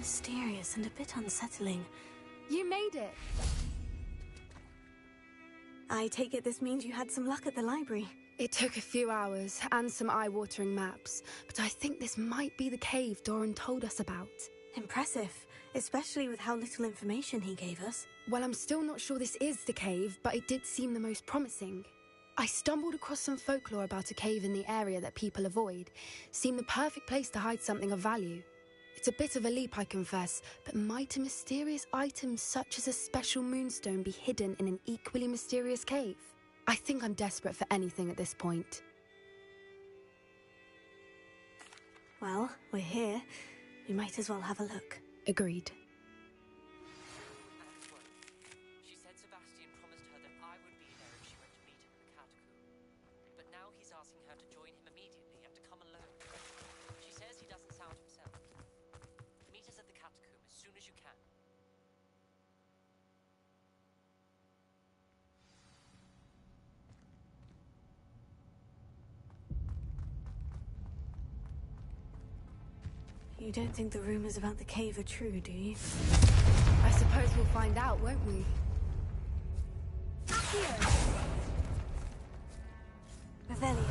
mysterious and a bit unsettling. You made it! I take it this means you had some luck at the library. It took a few hours and some eye-watering maps, but I think this might be the cave Doran told us about. Impressive, especially with how little information he gave us. Well, I'm still not sure this is the cave, but it did seem the most promising. I stumbled across some folklore about a cave in the area that people avoid. Seemed the perfect place to hide something of value. It's a bit of a leap, I confess, but might a mysterious item such as a special moonstone be hidden in an equally mysterious cave? I think I'm desperate for anything at this point. Well, we're here. We might as well have a look. Agreed. She said Sebastian promised her that I would be there if she went to meet him in the catacomb. But now he's asking her to join him immediately and to come alone. She says he doesn't sound himself. Meet us at the catacomb as soon as you can. You don't think the rumors about the cave are true, do you? I suppose we'll find out, won't we? Accio! Revelio.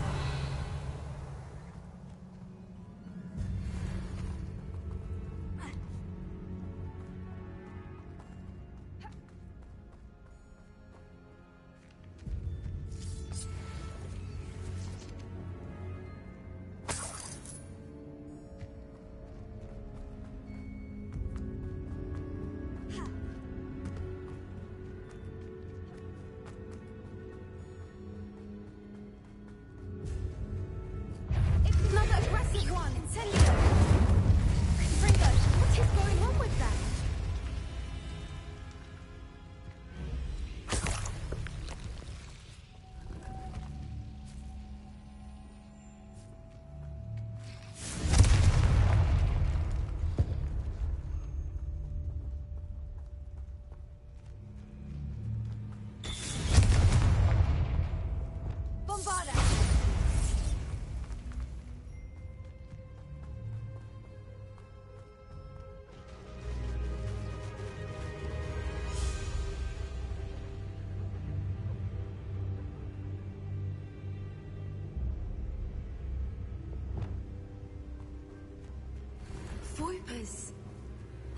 Voipers!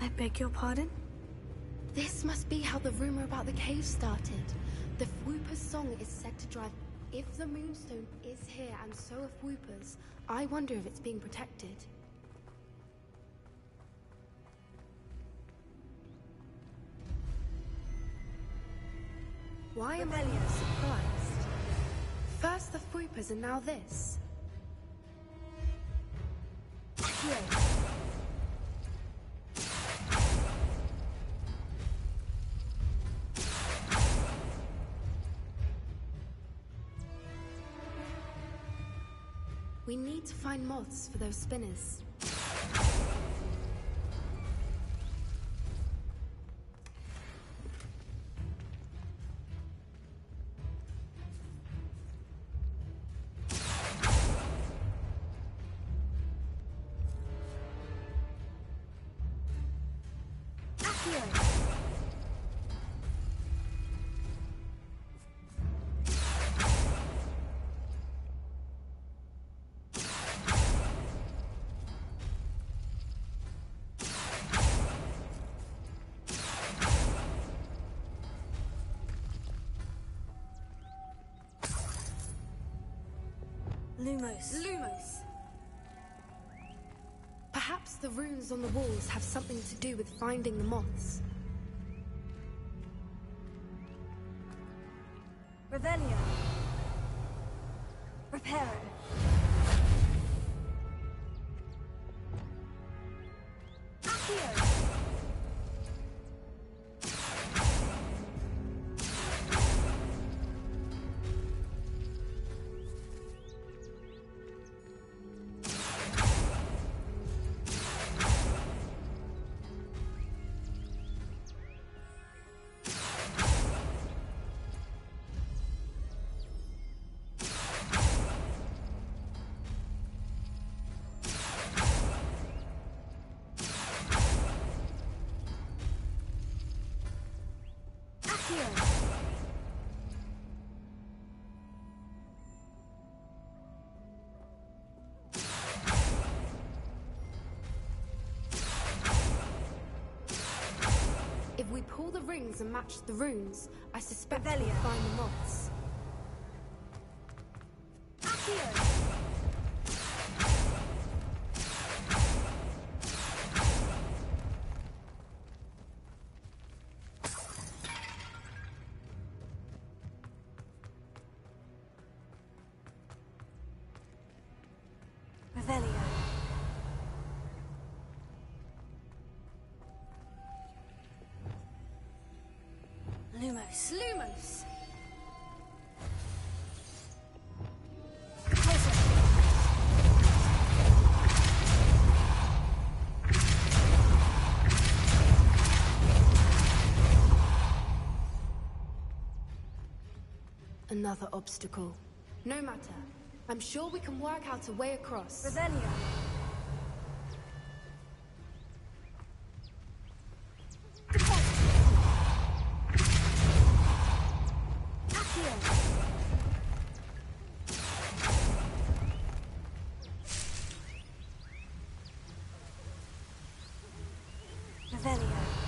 I beg your pardon? This must be how the rumor about the cave started. The Whooper's song is said to drive... If the Moonstone is here and so are Whoopers, I wonder if it's being protected. Why am I not surprised? First the Whoopers and now this. Here. We need to find moths for those spinners. Lumos. Perhaps the runes on the walls have something to do with finding the moths. Revelio. Reparo. Accio. If we pull the rings and match the runes, I suspect we'll Revelio. find the moths. Revelio. Lumos. Lumos! Another obstacle. No matter. I'm sure we can work out a way across. Revelio. Revelio.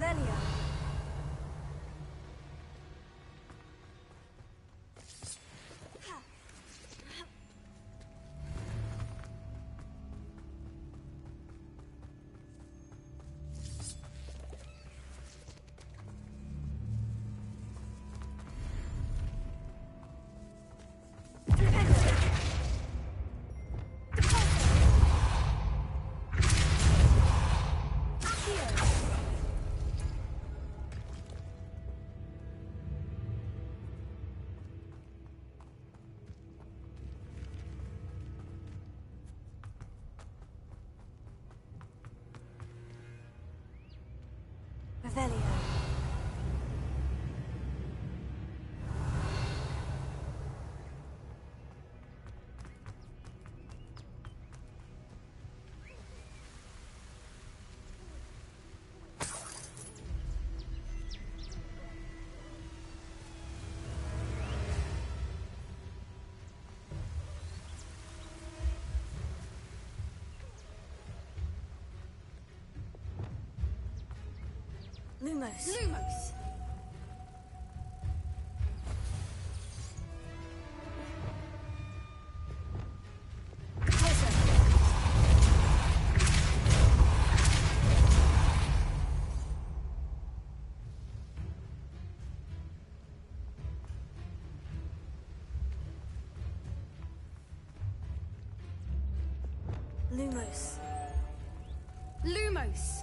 Revelio. Revelio. Lumos. Lumos! Lumos. Lumos!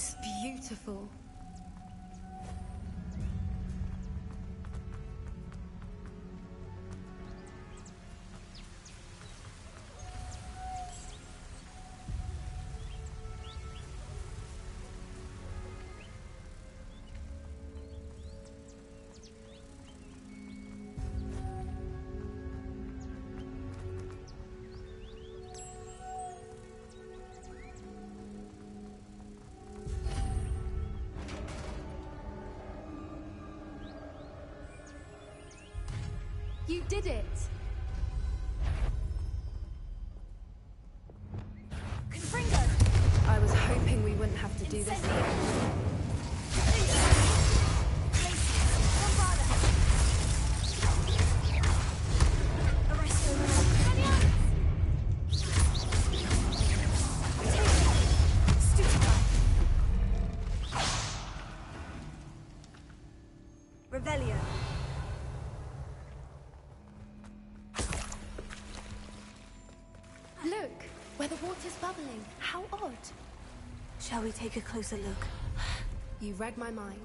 gorgeous. Beautiful. You did it! Confringo! I was hoping we wouldn't have to do this. Revelio. Look, where the water's bubbling. How odd. Shall we take a closer look? You read my mind.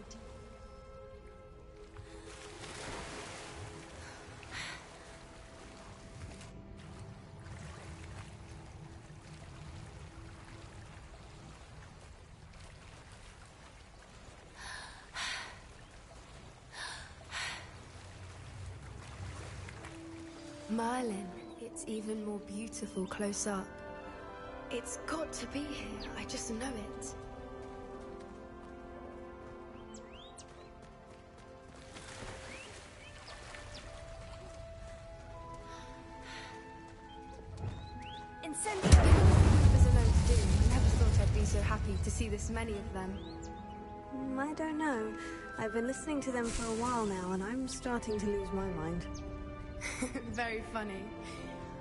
Merlin, it's even more beautiful close up. It's got to be here, I just know it. Incendio! As a known to do, I never thought I'd be so happy to see this many of them. I don't know. I've been listening to them for a while now, and I'm starting to lose my mind. Very funny.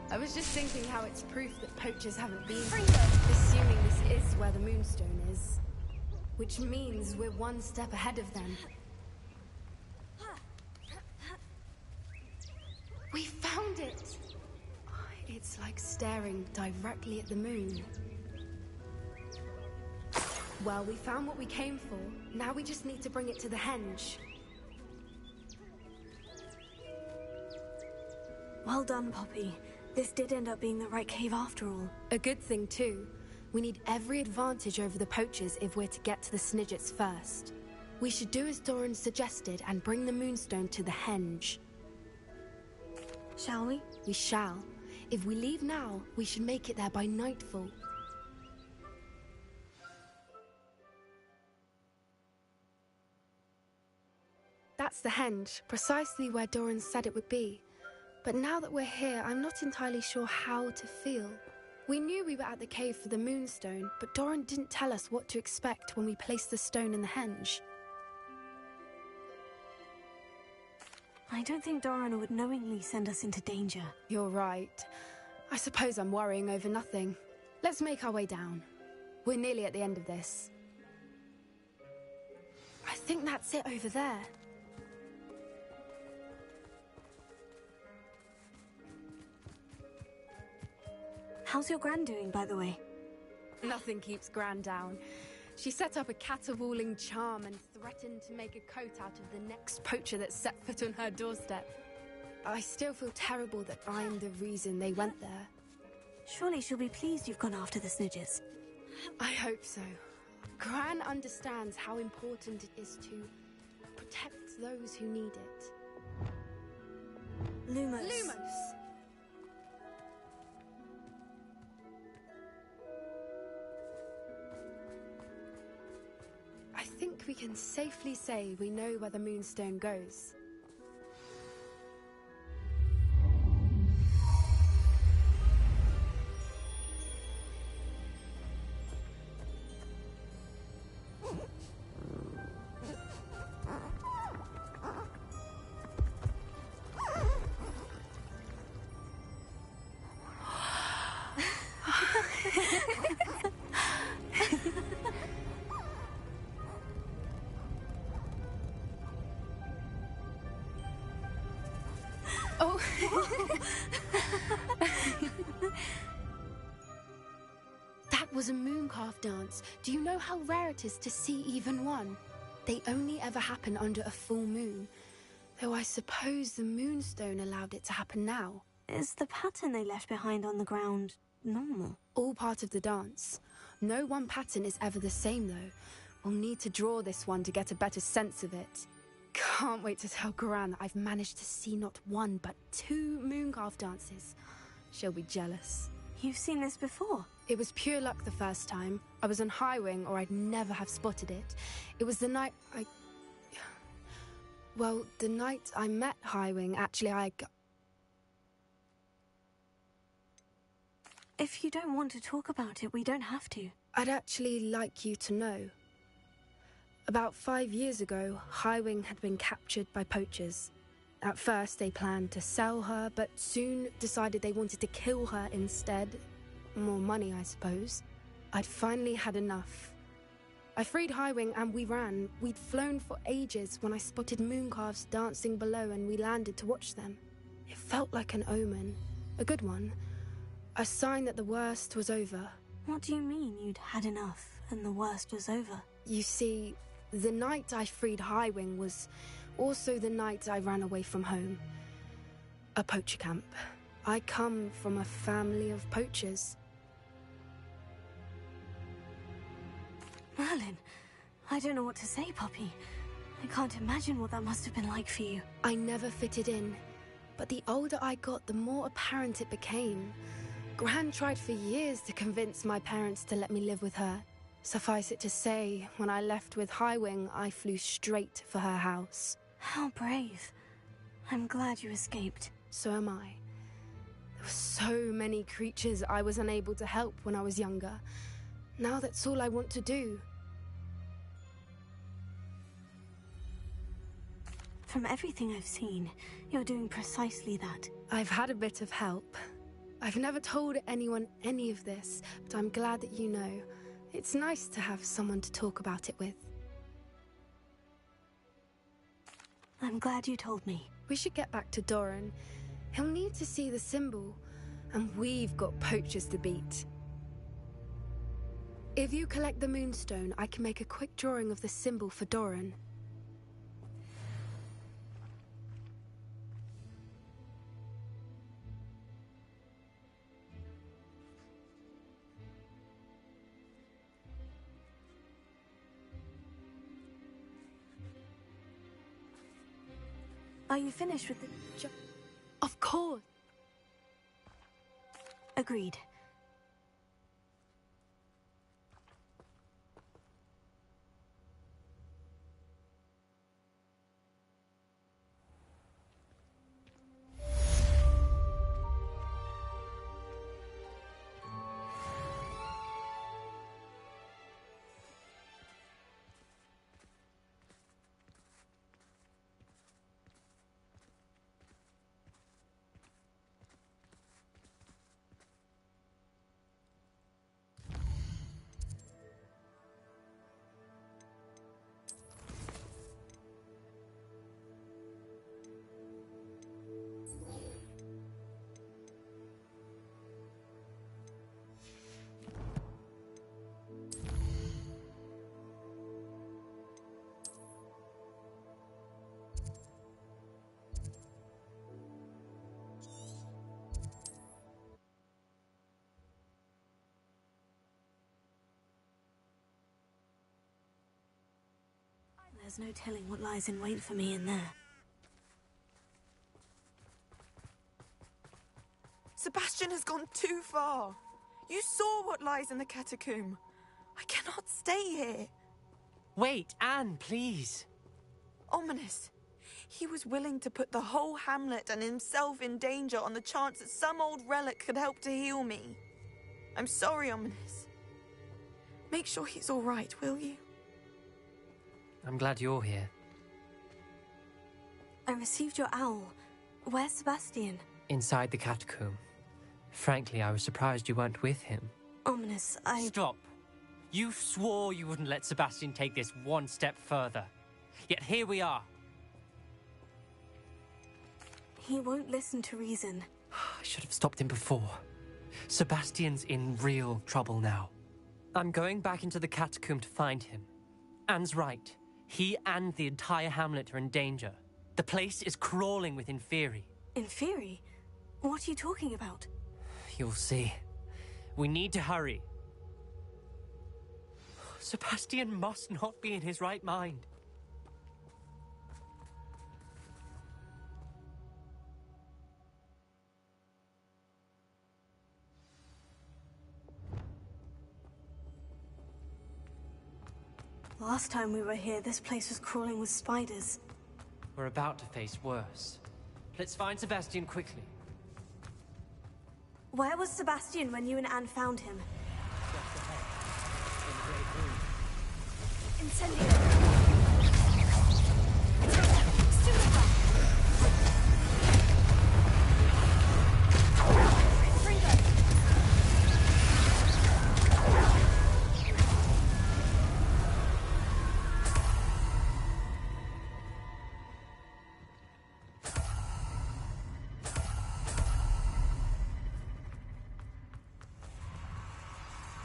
I was just thinking how it's proof that poachers haven't been here, assuming this is where the Moonstone is. Which means we're one step ahead of them. We found it! It's like staring directly at the moon. Well, we found what we came for. Now we just need to bring it to the henge. Well done, Poppy. This did end up being the right cave after all. A good thing, too. We need every advantage over the poachers if we're to get to the Snidgets first. We should do as Doran suggested and bring the Moonstone to the henge. Shall we? We shall. If we leave now, we should make it there by nightfall. That's the henge, precisely where Doran said it would be. But now that we're here, I'm not entirely sure how to feel. We knew we were at the cave for the Moonstone, but Doran didn't tell us what to expect when we placed the stone in the henge. I don't think Doran would knowingly send us into danger. You're right. I suppose I'm worrying over nothing. Let's make our way down. We're nearly at the end of this. I think that's it over there. How's your Gran doing, by the way? Nothing keeps Gran down. She set up a caterwauling charm and threatened to make a coat out of the next poacher that set foot on her doorstep. I still feel terrible that I'm the reason they went there. Surely she'll be pleased you've gone after the Snidgets. I hope so. Gran understands how important it is to protect those who need it. Lumos. Lumos! I think we can safely say we know where the Moonstone goes. Oh. That was a mooncalf dance. Do you know how rare it is to see even one? They only ever happen under a full moon. Though I suppose the moonstone allowed it to happen now. Is the pattern they left behind on the ground normal? All part of the dance. No one pattern is ever the same, though. We'll need to draw this one to get a better sense of it. Can't wait to tell Gran that I've managed to see not one, but 2 mooncalf dances. She'll be jealous. You've seen this before? It was pure luck the first time. I was on Highwing, or I'd never have spotted it. It was the night Well, the night I met Highwing, actually, If you don't want to talk about it, we don't have to. I'd actually like you to know. About 5 years ago, Highwing had been captured by poachers. At first, they planned to sell her, but soon decided they wanted to kill her instead. More money, I suppose. I'd finally had enough. I freed Highwing and we ran. We'd flown for ages when I spotted mooncalves dancing below and we landed to watch them. It felt like an omen. A good one. A sign that the worst was over. What do you mean you'd had enough and the worst was over? You see, the night I freed Highwing was also the night I ran away from home. A poacher camp. I come from a family of poachers. Merlin, I don't know what to say, Poppy. I can't imagine what that must have been like for you. I never fitted in, but the older I got, the more apparent it became. Gran tried for years to convince my parents to let me live with her. Suffice it to say, when I left with Highwing, I flew straight for her house. How brave. I'm glad you escaped. So am I. There were so many creatures I was unable to help when I was younger. Now that's all I want to do. From everything I've seen, you're doing precisely that. I've had a bit of help. I've never told anyone any of this, but I'm glad that you know. It's nice to have someone to talk about it with. I'm glad you told me. We should get back to Doran. He'll need to see the symbol, and we've got poachers to beat. If you collect the moonstone, I can make a quick drawing of the symbol for Doran. Are you finished with the... Of course! Agreed. There's no telling what lies in wait for me in there. Sebastian has gone too far. You saw what lies in the catacomb. I cannot stay here. Wait, Anne, please. Ominous. He was willing to put the whole hamlet and himself in danger on the chance that some old relic could help to heal me. I'm sorry, Ominous. Make sure he's all right, will you? I'm glad you're here. I received your owl. Where's Sebastian? Inside the catacomb. Frankly, I was surprised you weren't with him. Ominous, Stop. You swore you wouldn't let Sebastian take this one step further. Yet here we are. He won't listen to reason. I should have stopped him before. Sebastian's in real trouble now. I'm going back into the catacomb to find him. Anne's right. He and the entire hamlet are in danger. The place is crawling with Inferi. Inferi? What are you talking about? You'll see. We need to hurry. Sebastian must not be in his right mind. Last time we were here, this place was crawling with spiders. We're about to face worse. Let's find Sebastian quickly. Where was Sebastian when you and Anne found him? Just ahead, in the great room. Incendio!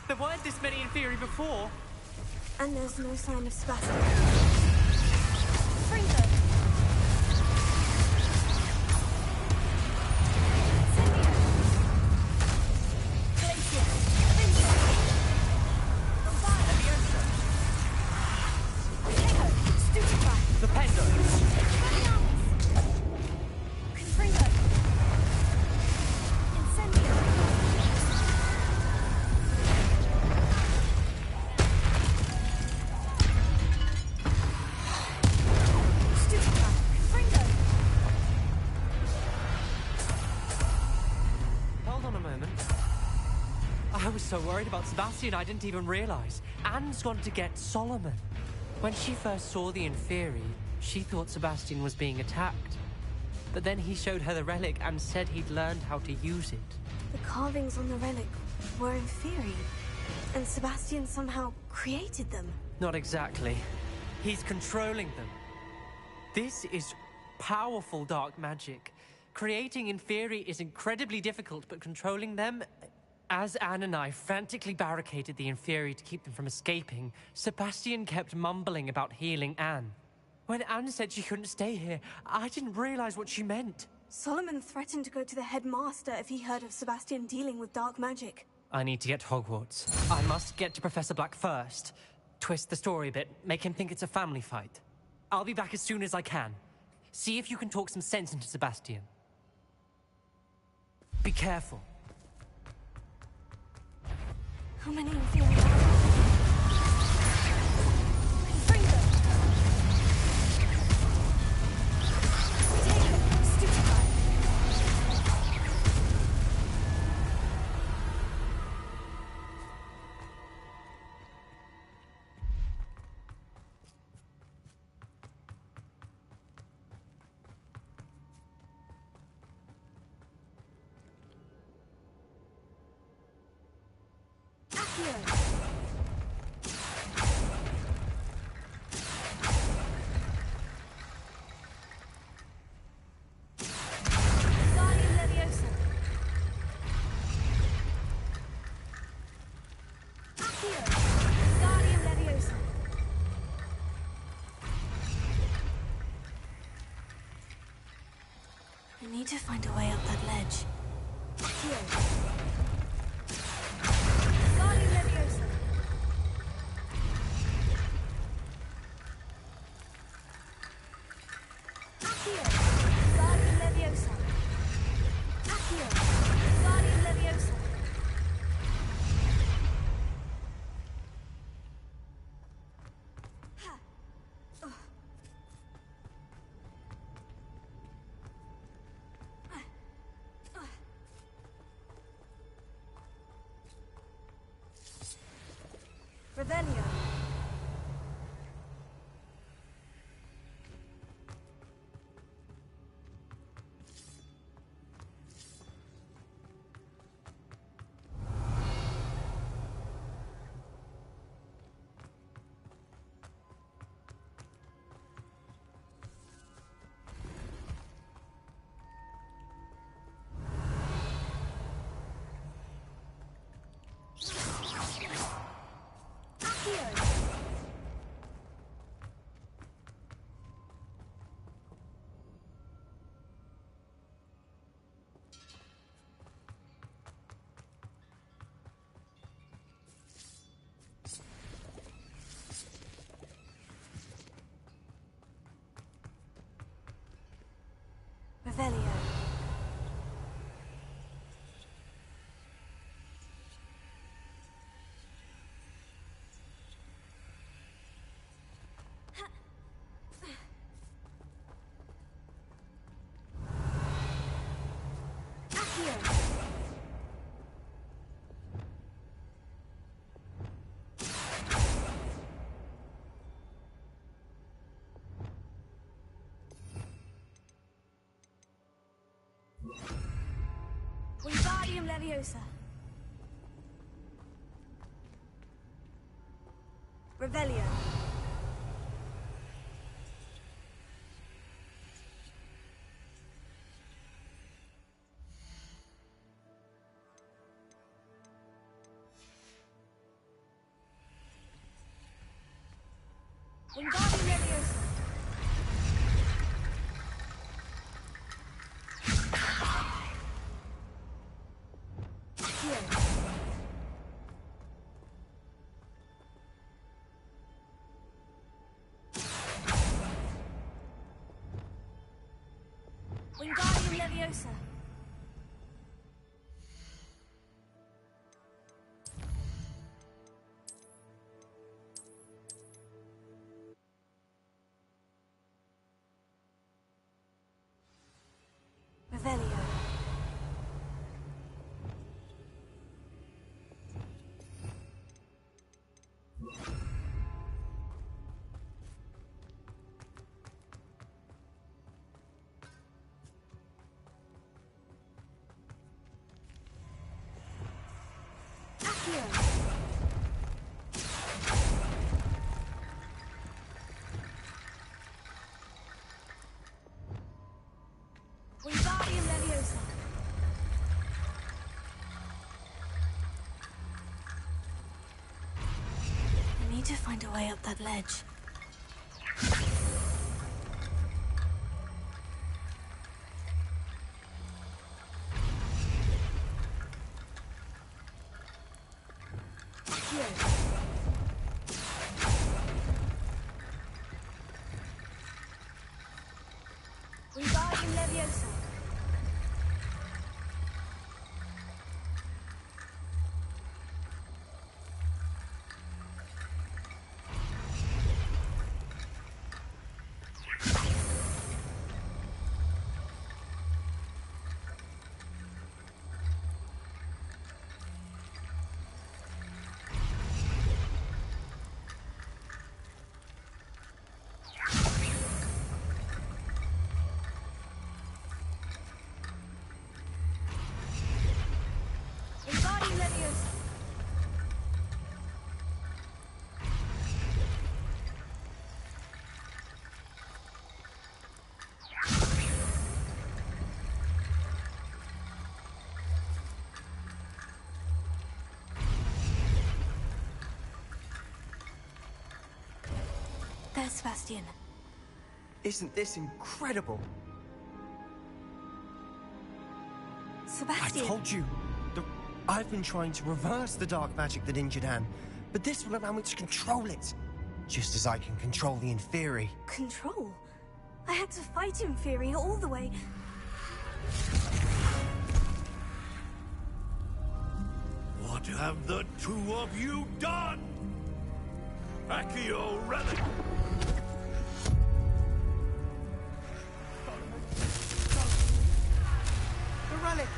There weren't this many Inferi before. And there's no sign of Sebastian. I was so worried about Sebastian, I didn't even realize. Anne's gone to get Solomon. When she first saw the Inferi, she thought Sebastian was being attacked. But then he showed her the relic and said he'd learned how to use it. The carvings on the relic were Inferi, and Sebastian somehow created them. Not exactly. He's controlling them. This is powerful dark magic. Creating Inferi is incredibly difficult, but controlling them... As Anne and I frantically barricaded the Inferi to keep them from escaping, Sebastian kept mumbling about healing Anne. When Anne said she couldn't stay here, I didn't realize what she meant. Solomon threatened to go to the headmaster if he heard of Sebastian dealing with dark magic. I need to get to Hogwarts. I must get to Professor Black first. Twist the story a bit, make him think it's a family fight. I'll be back as soon as I can. See if you can talk some sense into Sebastian. Be careful. How many Inferi are there? Bring them! Take them, stupefy! I need to find a way up that ledge. Here. Revelio. Revelio. Wingardium Leviosa. Revelio. Wingardium Leviosa. Wingardium Leviosa. Revelio. Wingardium Leviosa. I need to find a way up that ledge. Wingardium Leviosa. Wingardium Leviosa. There's Sebastian. Isn't this incredible? Sebastian. I told you. I've been trying to reverse the dark magic that injured Anne, but this will allow me to control it. Just as I can control the Inferi. Control? I had to fight Inferi all the way. What have the two of you done? Accio Relic! The relic!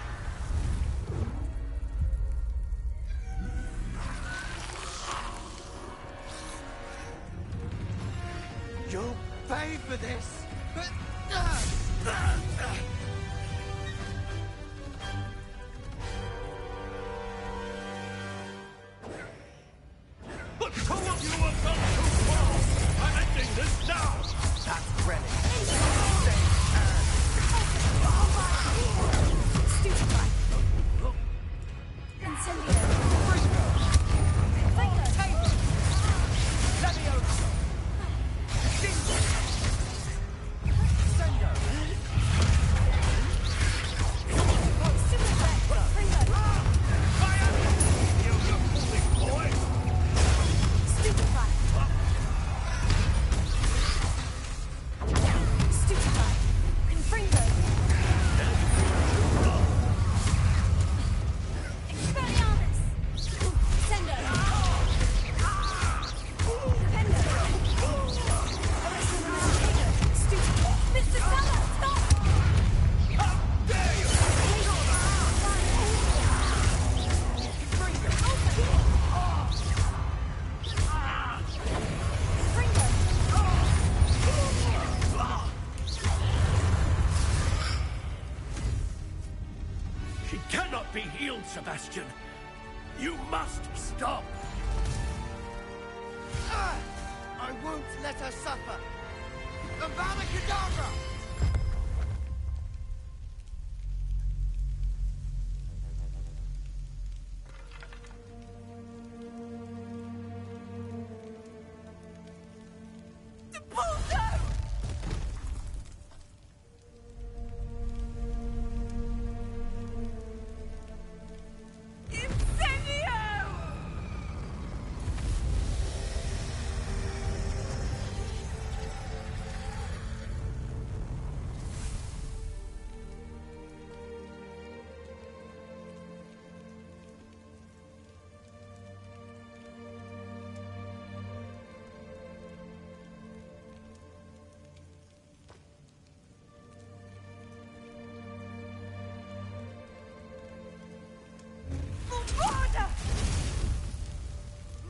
You'll pay for this! The two of you have gone too far! I'm ending this now! That relic! Stupefy. Incendio. Stupefy. Confringo. Sebastian. You must stop. I won't let her suffer. Avada Kedavra!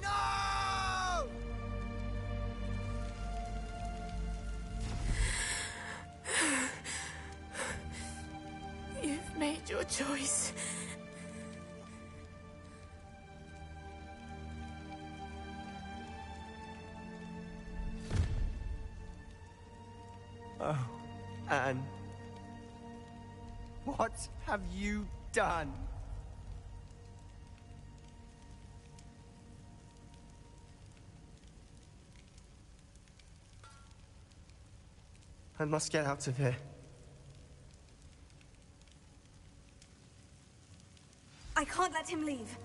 No! You've made your choice. Oh, Anne. What have you done? I must get out of here. I can't let him leave.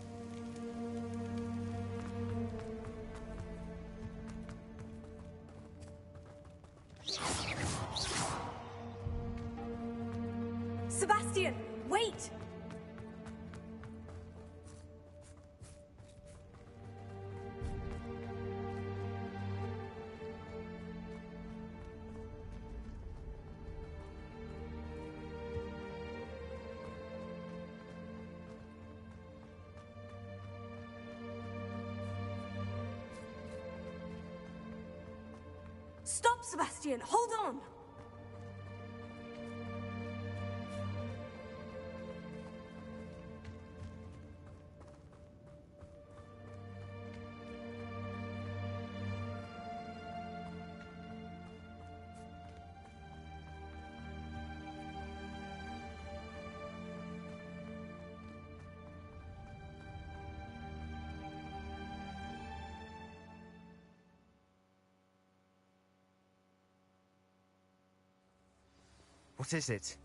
Sebastian, wait! Stop, Sebastian! Hold on! What is it?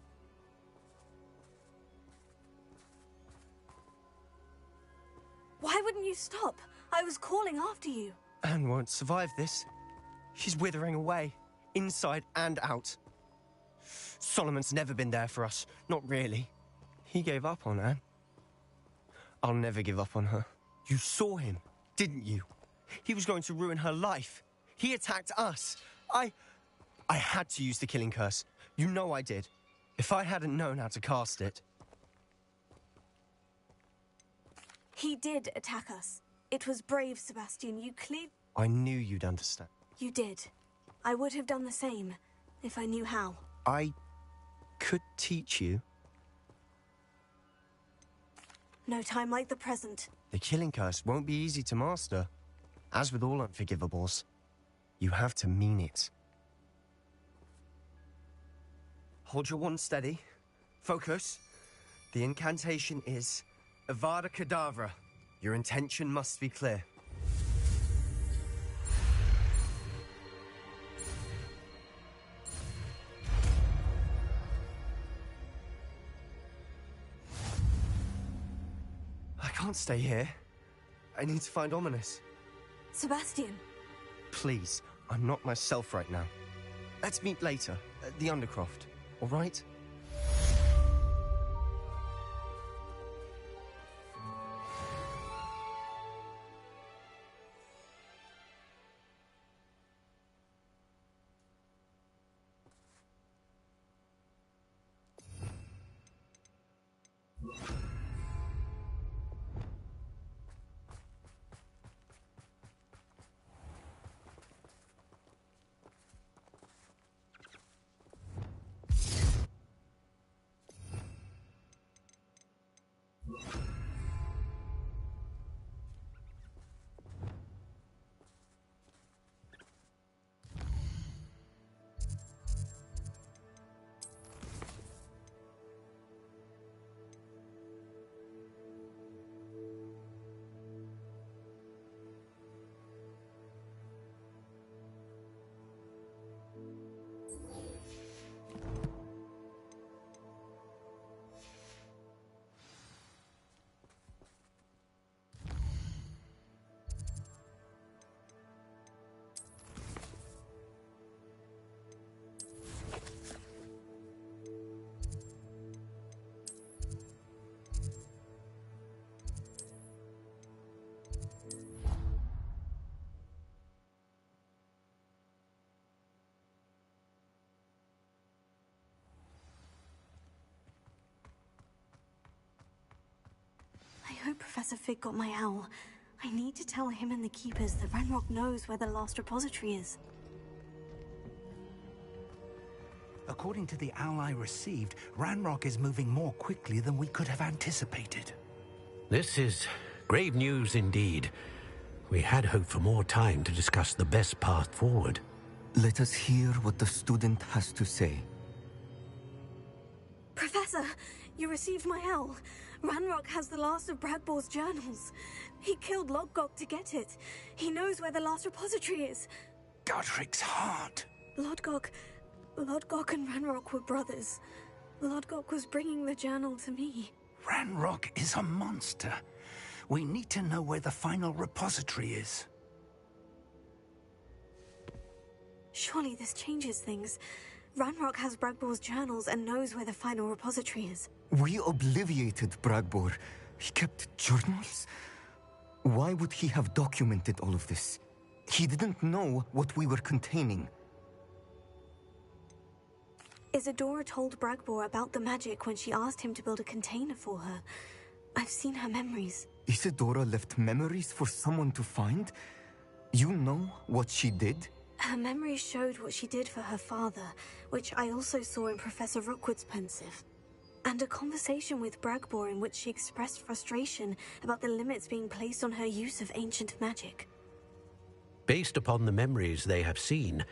Why wouldn't you stop? I was calling after you. Anne won't survive this. She's withering away, inside and out. Solomon's never been there for us. Not really. He gave up on Anne. I'll never give up on her. You saw him, didn't you? He was going to ruin her life. He attacked us. I had to use the killing curse. You know I did. If I hadn't known how to cast it... He did attack us. It was brave, Sebastian. You I knew you'd understand. You did. I would have done the same, if I knew how. I could teach you. No time like the present. The killing curse won't be easy to master. As with all unforgivables, you have to mean it. Hold your wand steady. Focus. The incantation is Avada Kedavra. Your intention must be clear. I can't stay here. I need to find Ominous. Sebastian. Please, I'm not myself right now. Let's meet later, at the Undercroft, all right? Professor Fig got my owl. I need to tell him and the Keepers that Ranrock knows where the last repository is. According to the owl I received, Ranrock is moving more quickly than we could have anticipated. This is grave news indeed. We had hoped for more time to discuss the best path forward. Let us hear what the student has to say. Professor, you received my owl. Ranrock has the last of Bragbor's journals. He killed Lodgok to get it. He knows where the last repository is. Godric's heart. Lodgok and Ranrock were brothers. Lodgok was bringing the journal to me. Ranrock is a monster. We need to know where the final repository is. Surely this changes things. Ranrock has Bragbor's journals and knows where the final repository is. We obliviated Bragbor. He kept journals? Why would he have documented all of this? He didn't know what we were containing. Isadora told Bragbor about the magic when she asked him to build a container for her. I've seen her memories. Isadora left memories for someone to find? You know what she did? Her memories showed what she did for her father, which I also saw in Professor Rookwood's pensive. And a conversation with Bragbor in which she expressed frustration about the limits being placed on her use of ancient magic. Based upon the memories they have seen,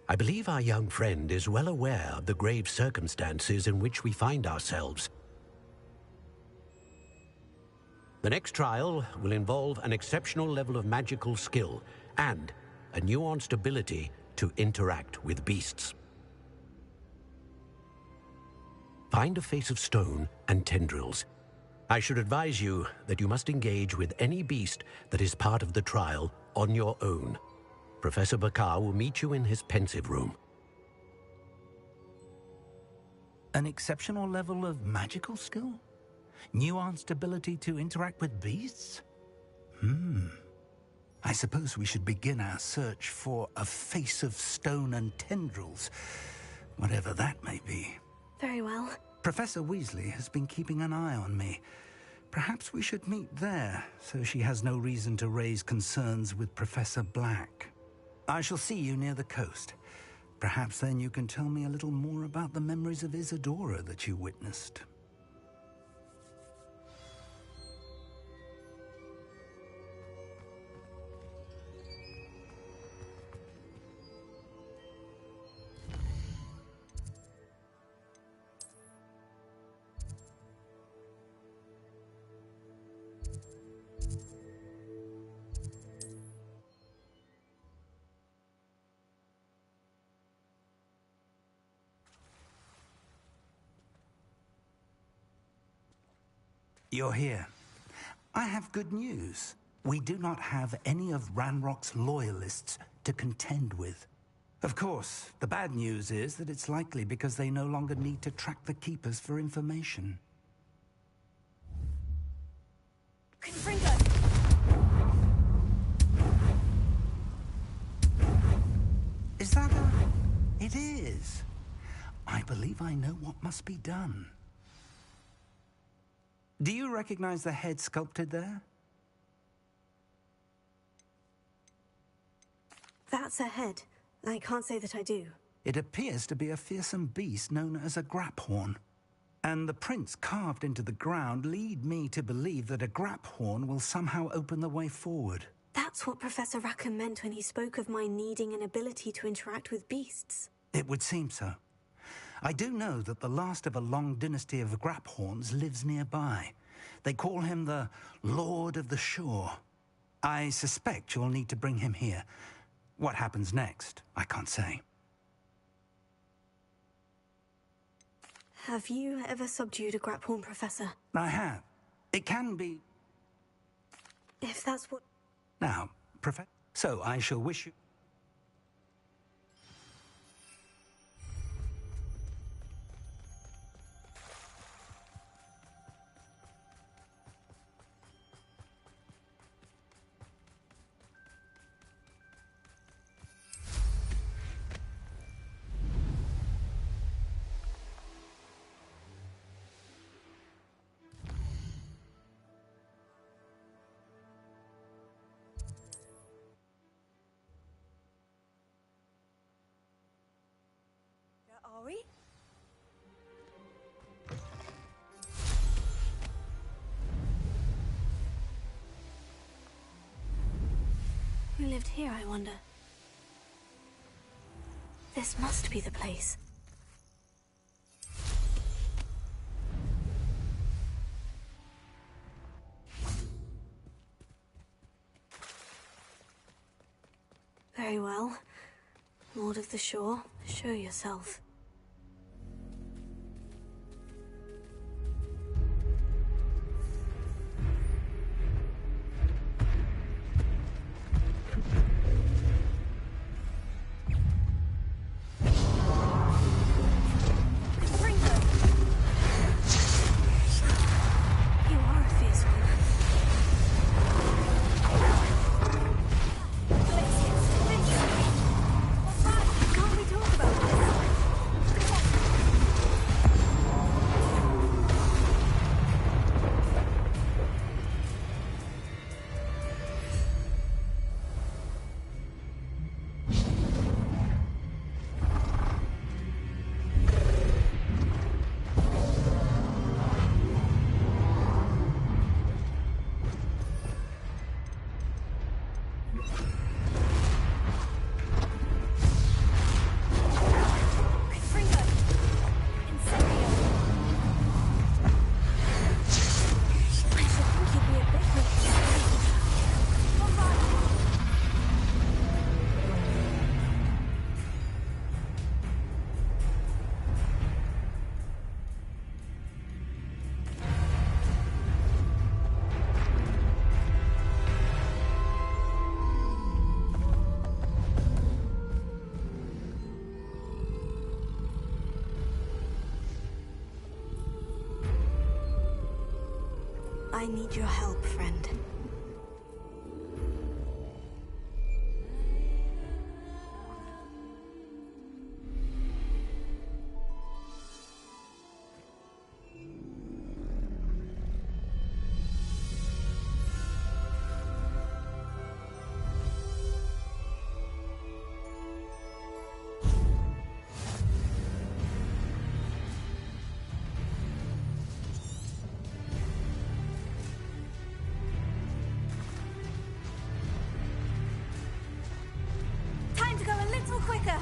I believe our young friend is well aware of the grave circumstances in which we find ourselves. The next trial will involve an exceptional level of magical skill and a nuanced ability to interact with beasts. Find a face of stone and tendrils. I should advise you that you must engage with any beast that is part of the trial on your own. Professor Bakar will meet you in his pensive room. An exceptional level of magical skill? Nuanced ability to interact with beasts? I suppose we should begin our search for a face of stone and tendrils, whatever that may be. Very well. Professor Weasley has been keeping an eye on me. Perhaps we should meet there, so she has no reason to raise concerns with Professor Black. I shall see you near the coast. Perhaps then you can tell me a little more about the memories of Isadora that you witnessed. You're here. I have good news. We do not have any of Ranrock's loyalists to contend with. Of course, the bad news is that it's likely because they no longer need to track the Keepers for information. Confringo! Is that a... It is. I believe I know what must be done. Do you recognize the head sculpted there? That's a head. I can't say that I do. It appears to be a fearsome beast known as a graphorn. And the prints carved into the ground lead me to believe that a graphorn will somehow open the way forward. That's what Professor Rackham meant when he spoke of my needing an ability to interact with beasts. It would seem so. I do know that the last of a long dynasty of graphorns lives nearby. They call him the Lord of the Shore. I suspect you'll need to bring him here. What happens next, I can't say. Have you ever subdued a graphorn, Professor? I have. It can be... If that's what... Now, Professor... So I shall wish you... family lived here, I wonder? This must be the place. Very well. Lord of the Shore, show yourself. I need your help, friend. Quicker!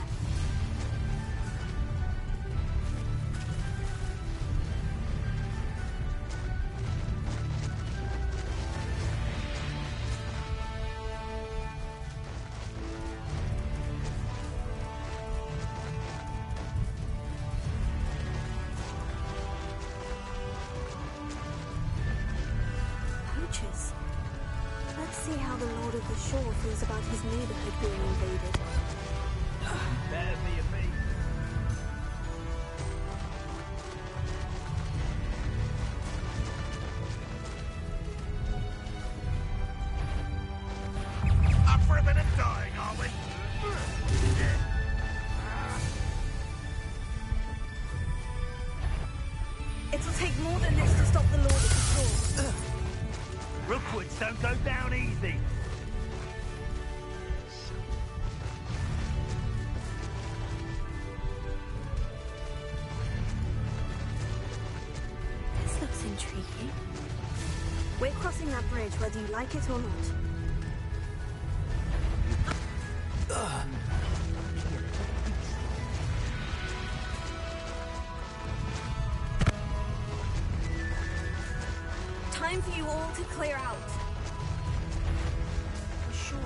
Poachers. Let's see how the Lord of the Shore feels about his neighborhood being invaded. Better be a me. Up for a bit of dying, are we? It'll take more than this to stop the Lord of the Shore. Rookwoods don't go down easy. Intriguing. We're crossing that bridge whether you like it or not. Time for you all to clear out. Sure.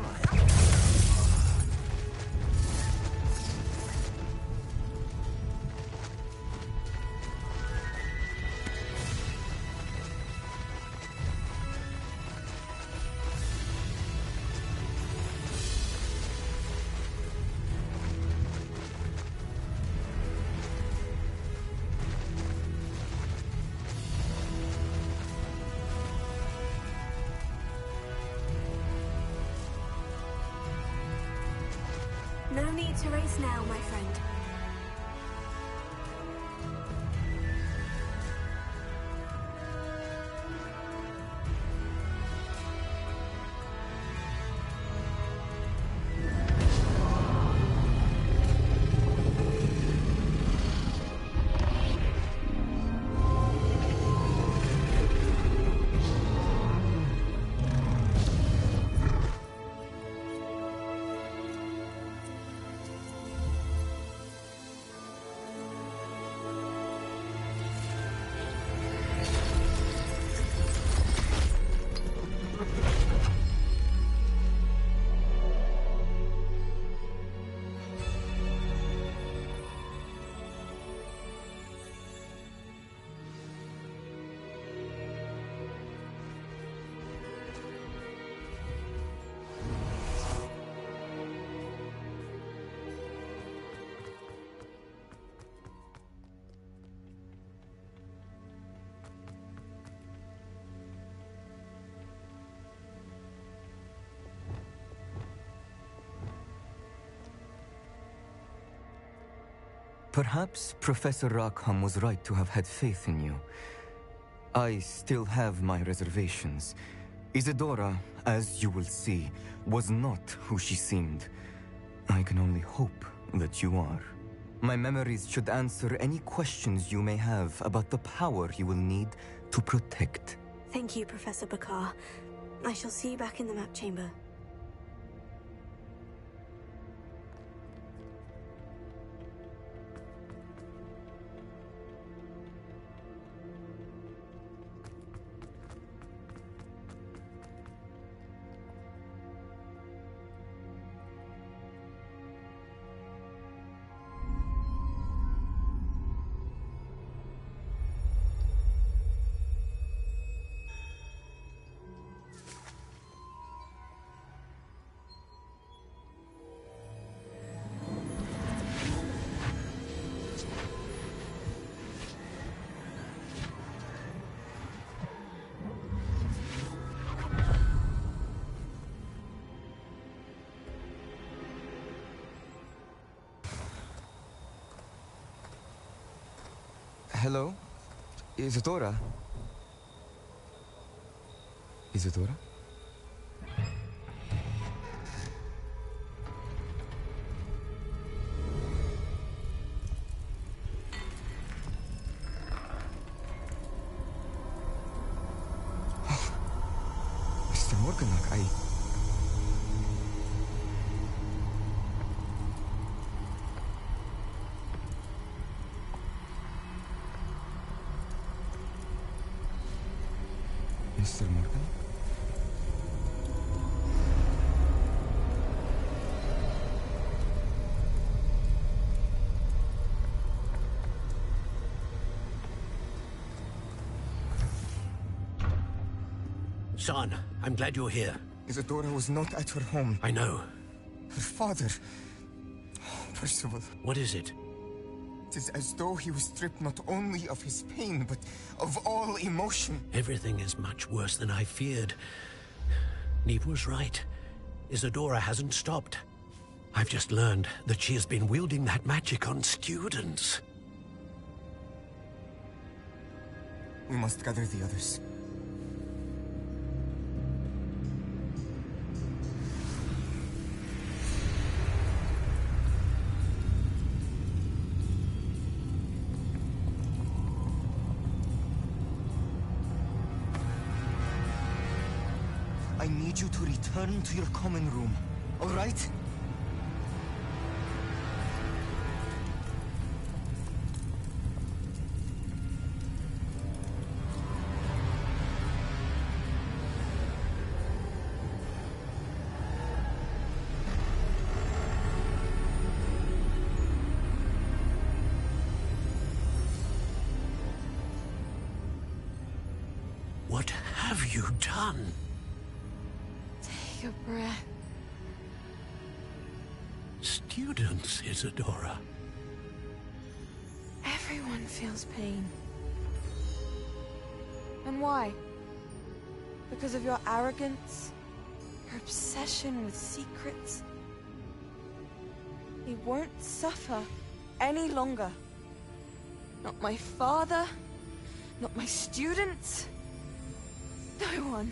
No need to race now, my friend. Perhaps Professor Rackham was right to have had faith in you. I still have my reservations. Isadora, as you will see, was not who she seemed. I can only hope that you are. My memories should answer any questions you may have about the power you will need to protect. Thank you, Professor Bakar. I shall see you back in the map chamber. Hello? Isadora? Isadora? Mr. Morganach, Mr. Morgan? Son, I'm glad you're here. Isadora was not at her home. I know. Her father... Percival. What is it? It is as though he was stripped not only of his pain, but of all emotion. Everything is much worse than I feared. Neve was right. Isadora hasn't stopped. I've just learned that she has been wielding that magic on students. We must gather the others. I need you to return to your common room, all right? What have you done? Take a breath. Students, Isadora. Everyone feels pain. And why? Because of your arrogance? Your obsession with secrets? He won't suffer any longer. Not my father, not my students, no one.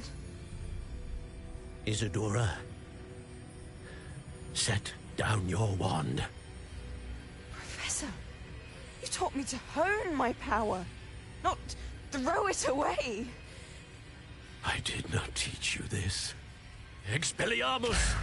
Isadora, set down your wand. Professor, you taught me to hone my power, not throw it away. I did not teach you this. Expelliarmus!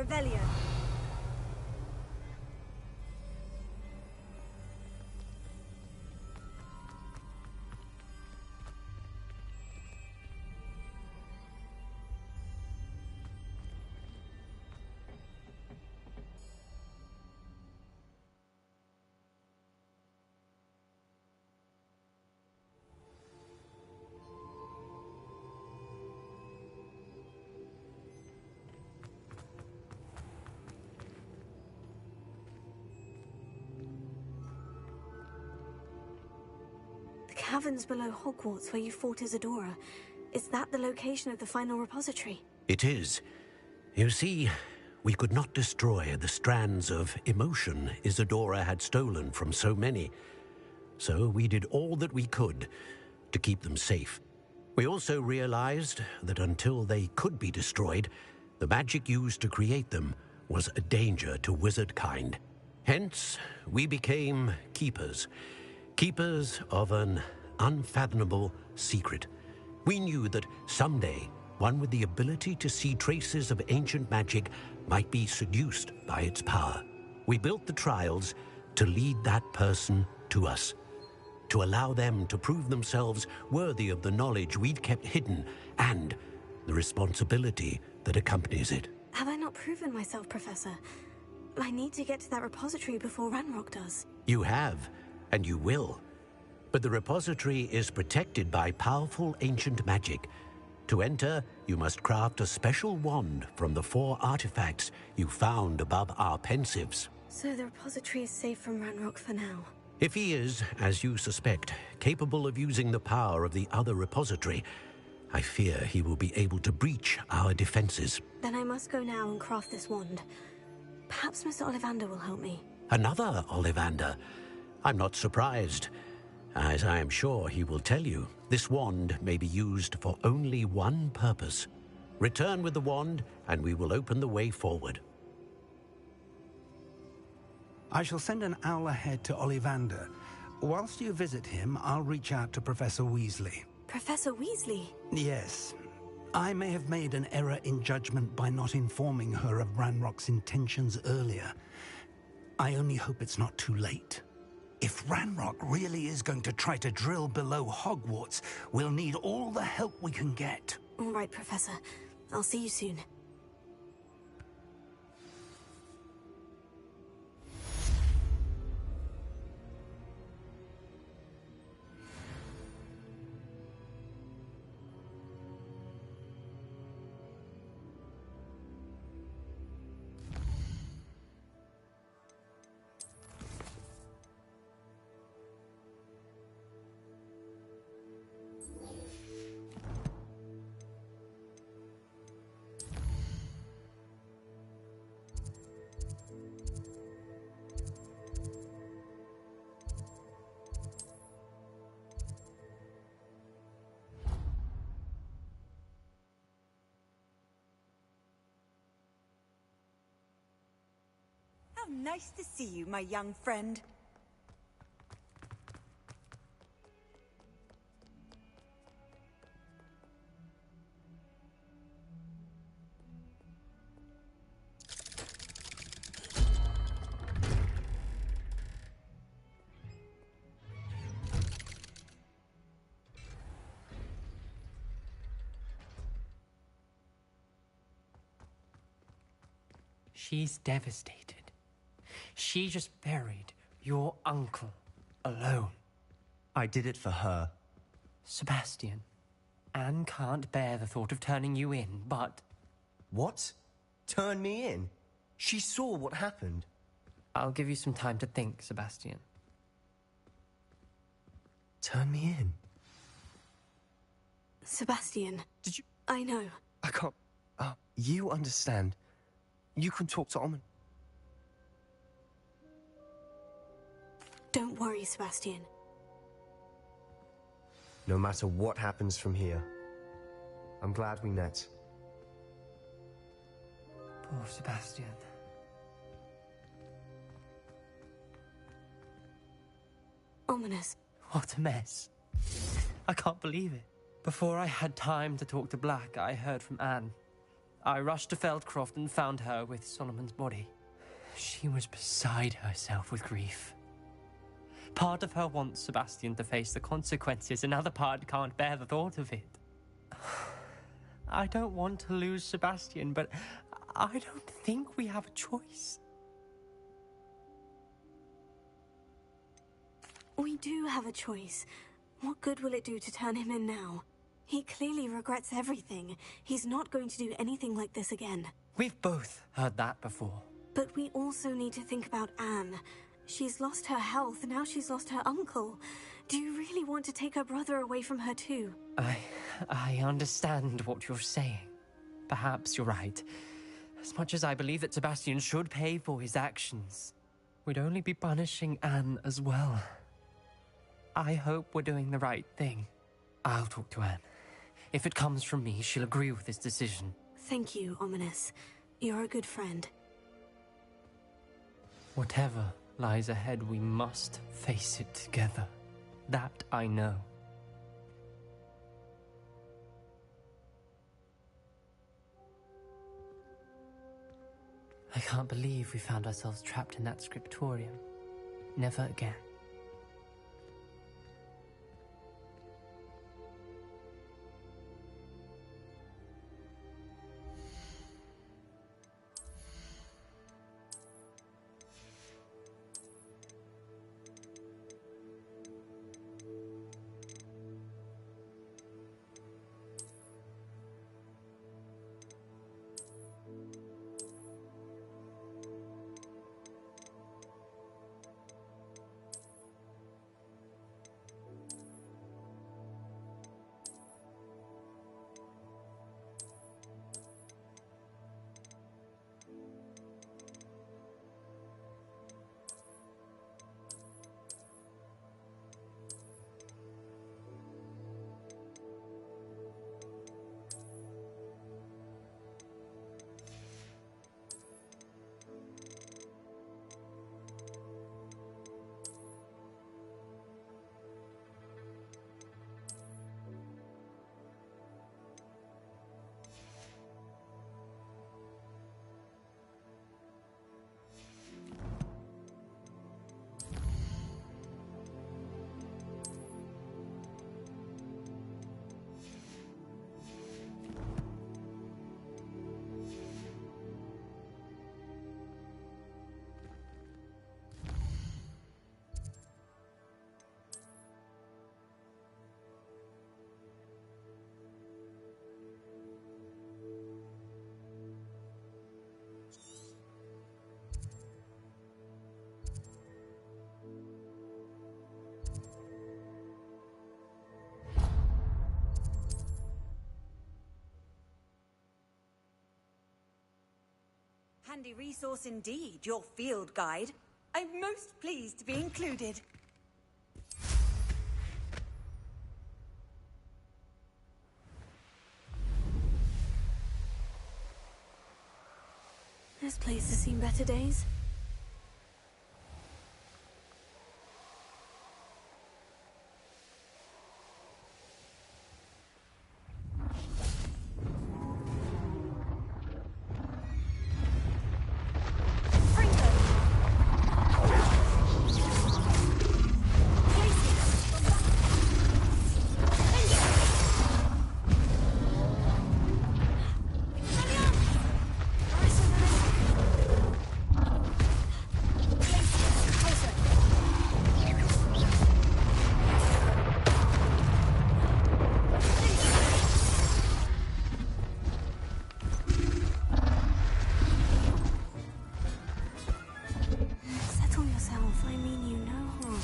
Revelio. The caverns below Hogwarts where you fought Isadora. Is that the location of the final repository? It is. You see, we could not destroy the strands of emotion Isadora had stolen from so many. So we did all that we could to keep them safe. We also realized that until they could be destroyed, the magic used to create them was a danger to wizard kind. Hence, we became keepers. Keepers of an unfathomable secret. We knew that someday, one with the ability to see traces of ancient magic might be seduced by its power. We built the trials to lead that person to us, to allow them to prove themselves worthy of the knowledge we'd kept hidden and the responsibility that accompanies it. Have I not proven myself, Professor? I need to get to that repository before Ranrock does. You have, and you will. But the repository is protected by powerful ancient magic. To enter, you must craft a special wand from the 4 artifacts you found above our pensives. So the repository is safe from Ranrock for now. If he is, as you suspect, capable of using the power of the other repository, I fear he will be able to breach our defenses. Then I must go now and craft this wand. Perhaps Mr. Ollivander will help me. Another Ollivander? I'm not surprised. As I am sure he will tell you, this wand may be used for only one purpose. Return with the wand, and we will open the way forward. I shall send an owl ahead to Ollivander. Whilst you visit him, I'll reach out to Professor Weasley. Professor Weasley? Yes. I may have made an error in judgment by not informing her of Ranrock's intentions earlier. I only hope it's not too late. If Ranrock really is going to try to drill below Hogwarts, we'll need all the help we can get. All right, Professor. I'll see you soon. How nice to see you, my young friend. She's devastated. She just buried your uncle alone. I did it for her. Sebastian, Anne can't bear the thought of turning you in, but... What? Turn me in? She saw what happened. I'll give you some time to think, Sebastian. Turn me in? Sebastian. Did you... I know. I can't... you understand. You can talk to Omen. Don't worry, Sebastian. No matter what happens from here, I'm glad we met. Poor Sebastian. Ominous. What a mess. I can't believe it. Before I had time to talk to Black, I heard from Anne. I rushed to Feldcroft and found her with Solomon's body. She was beside herself with grief. Part of her wants Sebastian to face the consequences, another part can't bear the thought of it. I don't want to lose Sebastian, but I don't think we have a choice. We do have a choice. What good will it do to turn him in now? He clearly regrets everything. He's not going to do anything like this again. We've both heard that before. But we also need to think about Anne. She's lost her health, now she's lost her uncle. Do you really want to take her brother away from her too? I understand what you're saying. Perhaps you're right. As much as I believe that Sebastian should pay for his actions, we'd only be punishing Anne as well. I hope we're doing the right thing. I'll talk to Anne. If it comes from me, she'll agree with this decision. Thank you, Ominous. You're a good friend. Whatever lies ahead, we must face it together. That I know. I can't believe we found ourselves trapped in that scriptorium. Never again. Handy resource indeed, your field guide. I'm most pleased to be included. This place has seen better days. Settle yourself, I mean you no harm.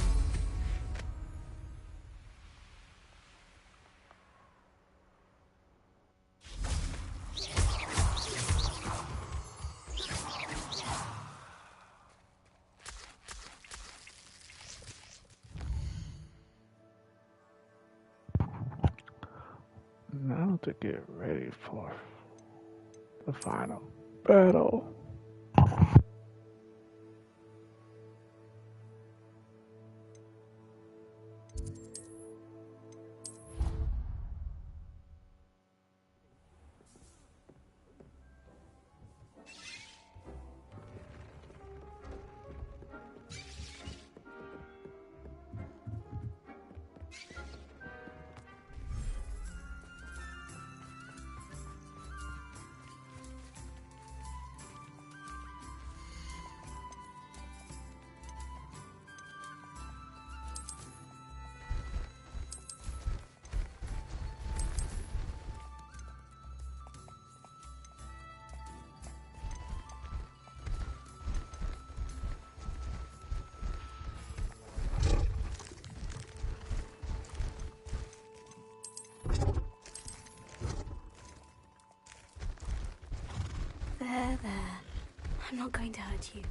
Now to get ready for the final battle. There. I'm not going to hurt you.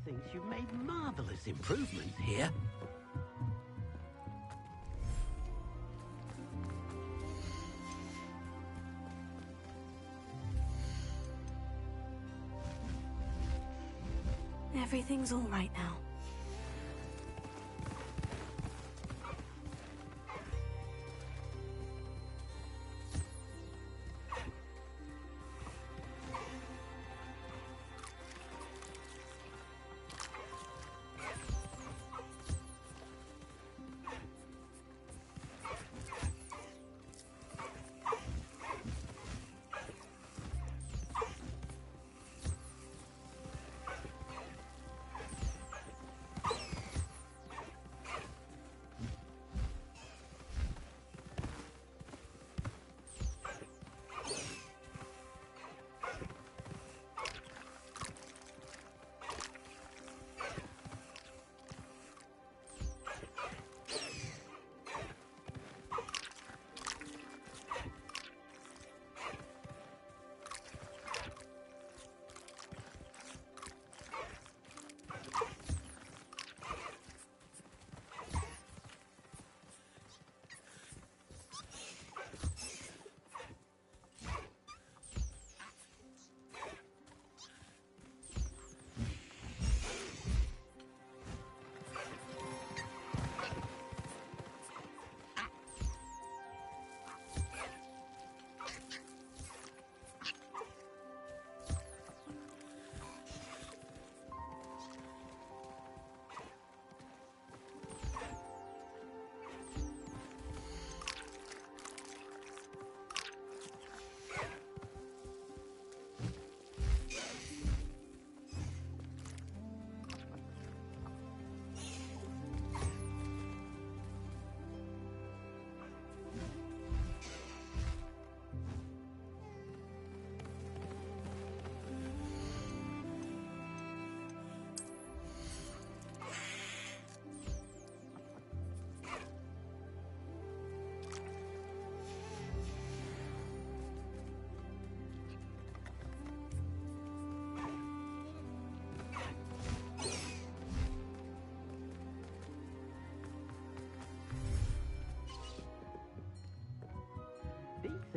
Thinks you've made marvelous improvements here. Everything's all right now.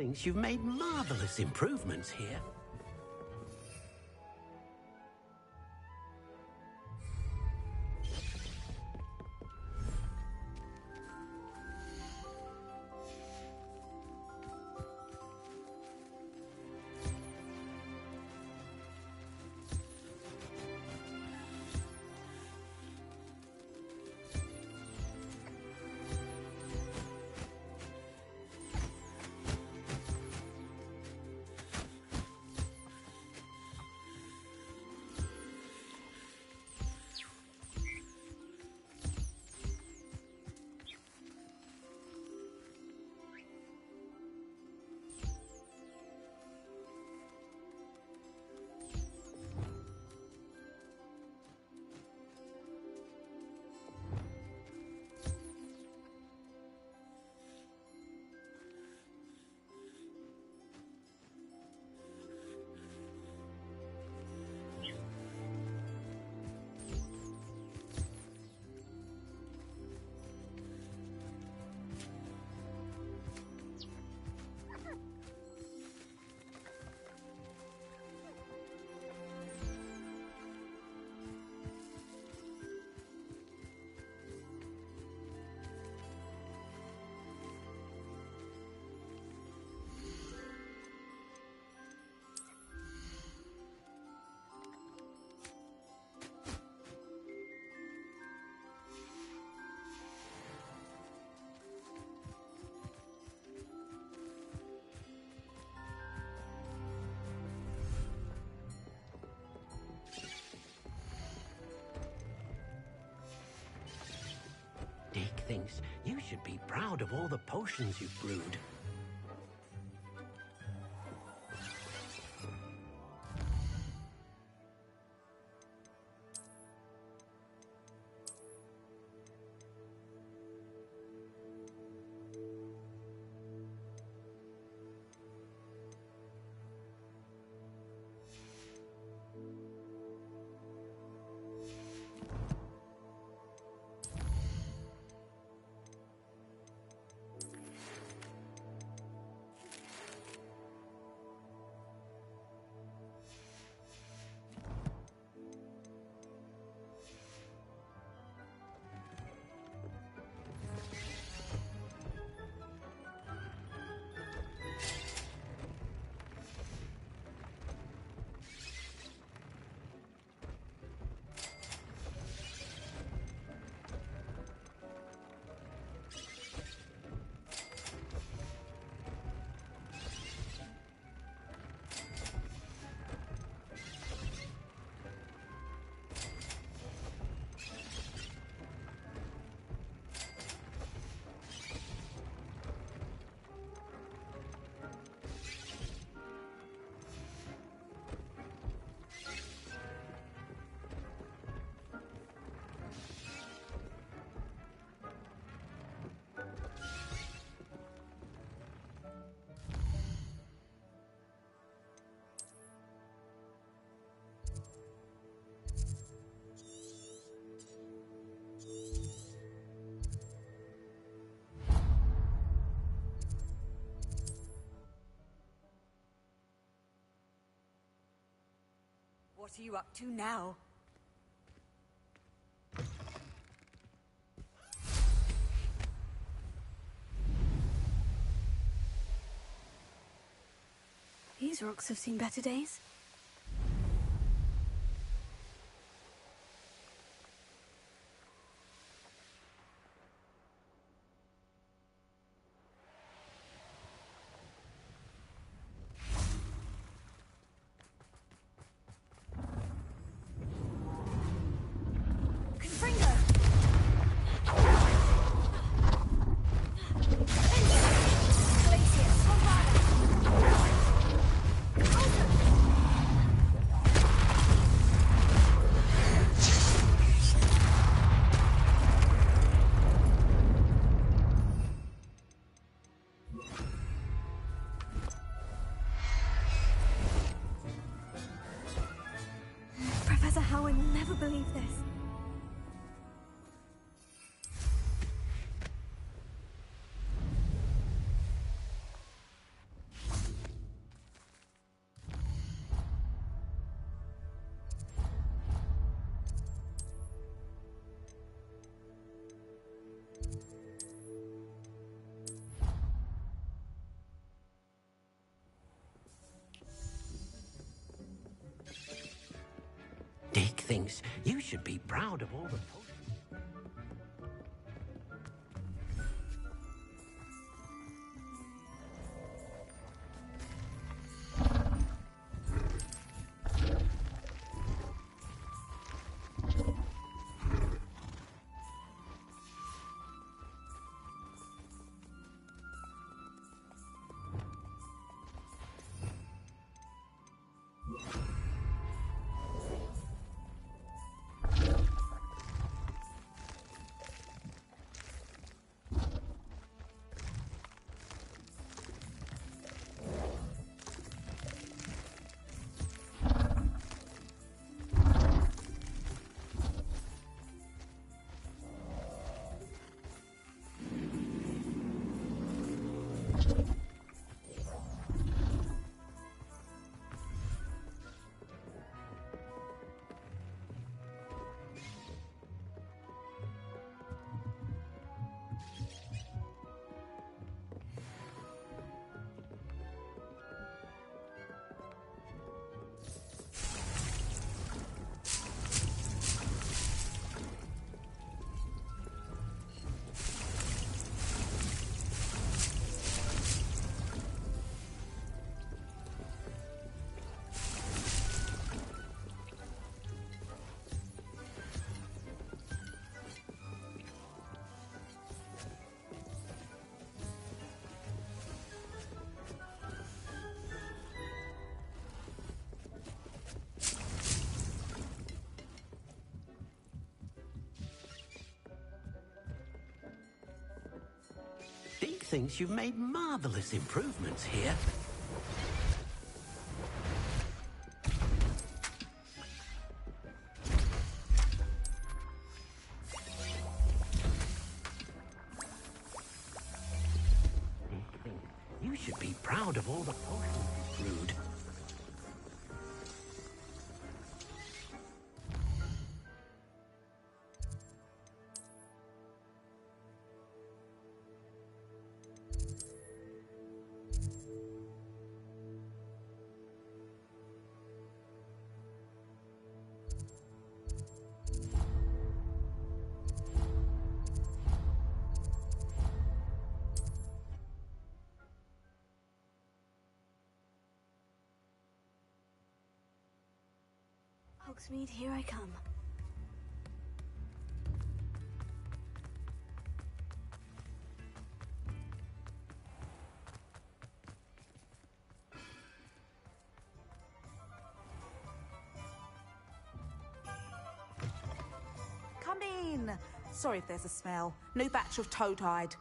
thinks you've made marvelous improvements here. Dick thinks you should be proud of all the potions you've brewed. What are you up to now? These rocks have seen better days. Believe this. thinks you should be proud of all the... Deke thinks you've made marvelous improvements here. You should be proud of all the potions you brewed. Hogsmeade, here I come. Come in. Sorry if there's a smell. New batch of toad-hide.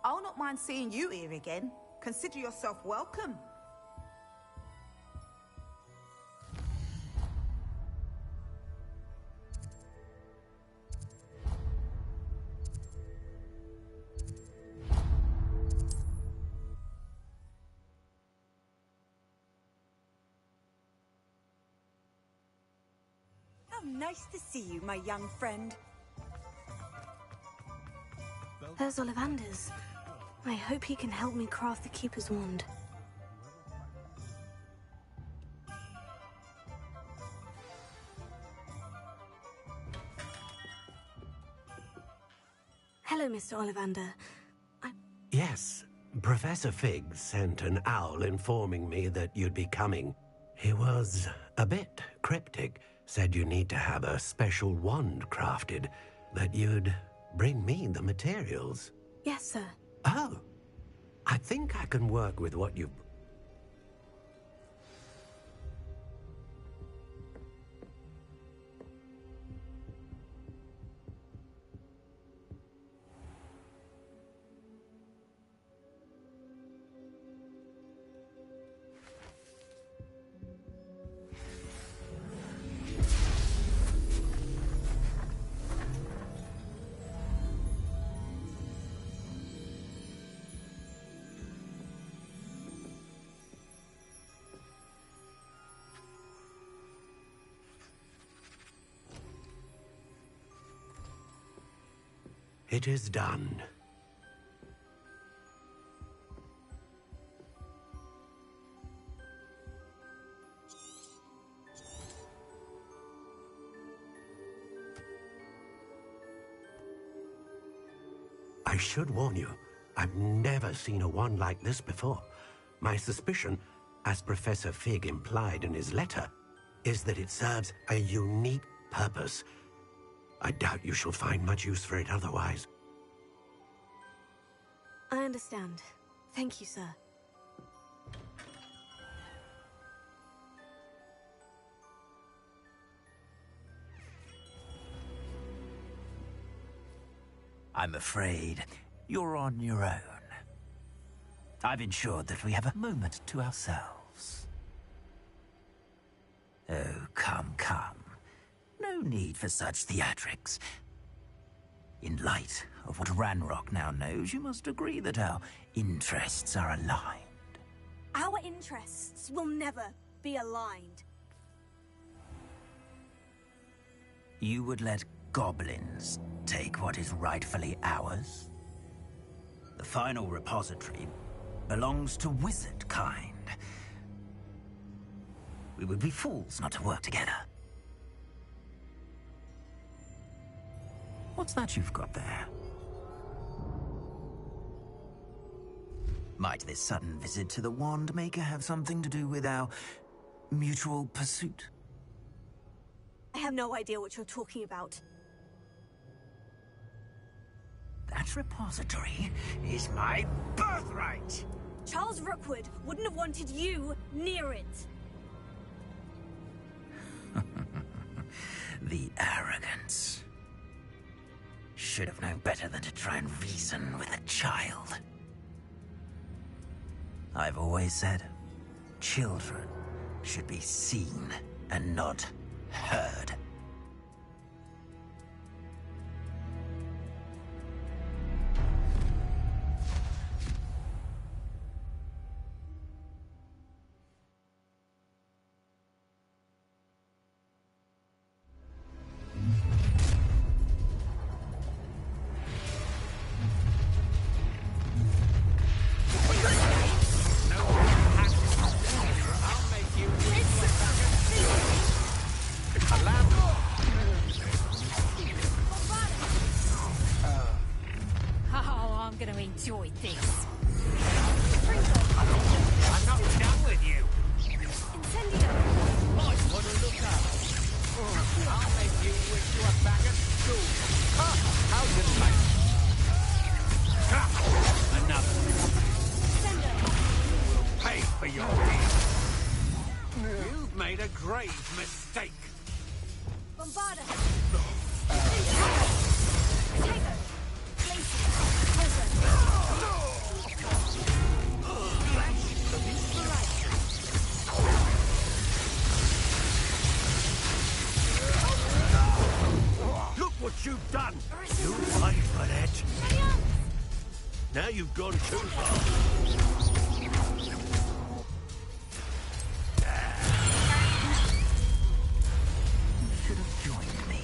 I'll not mind seeing you here again. Consider yourself welcome. How nice to see you, my young friend. There's Ollivander's. I hope he can help me craft the Keeper's Wand. Hello, Mr. Ollivander. Yes, Professor Fig sent an owl informing me that you'd be coming. He was a bit cryptic, said you need to have a special wand crafted, that you'd bring me the materials. Yes, sir. Oh, I think I can work with what you've... It is done. I should warn you, I've never seen a wand like this before. My suspicion, as Professor Fig implied in his letter, is that it serves a unique purpose. I doubt you shall find much use for it otherwise. I understand. Thank you, sir. I'm afraid you're on your own. I've ensured that we have a moment to ourselves. Oh, come. No need for such theatrics. In light of what Ranrock now knows, you must agree that our interests are aligned. Our interests will never be aligned. You would let goblins take what is rightfully ours? The final repository belongs to wizard kind. We would be fools not to work together. What's that you've got there? Might this sudden visit to the Wand Maker have something to do with our mutual pursuit? I have no idea what you're talking about. That repository is my birthright! Charles Rookwood wouldn't have wanted you near it. The arrogance. Should have known better than to try and reason with a child. I've always said, children should be seen and not heard. Enjoy this. I'm not done with you. Incendio. Might want to look up. I'll make you wish you were back at school. How you like? Another. You will pay for your deeds. You've made a grave mistake. Bombarda. Look what you've done! You paid for that! Now you've gone too far. You should have joined me.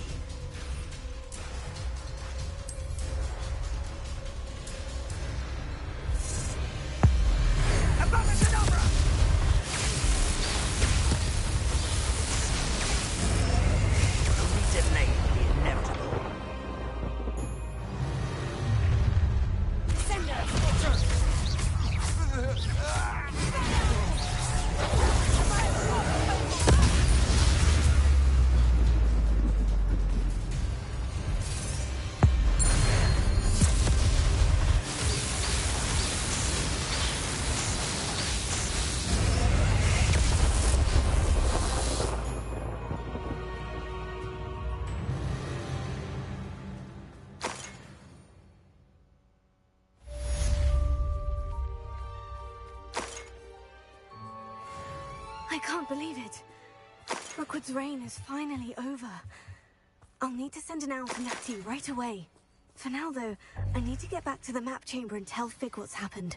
I can't believe it. Rookwood's reign is finally over. I'll need to send an owl to Natty right away. For now, though, I need to get back to the map chamber and tell Fig what's happened.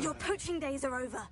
Your poaching days are over.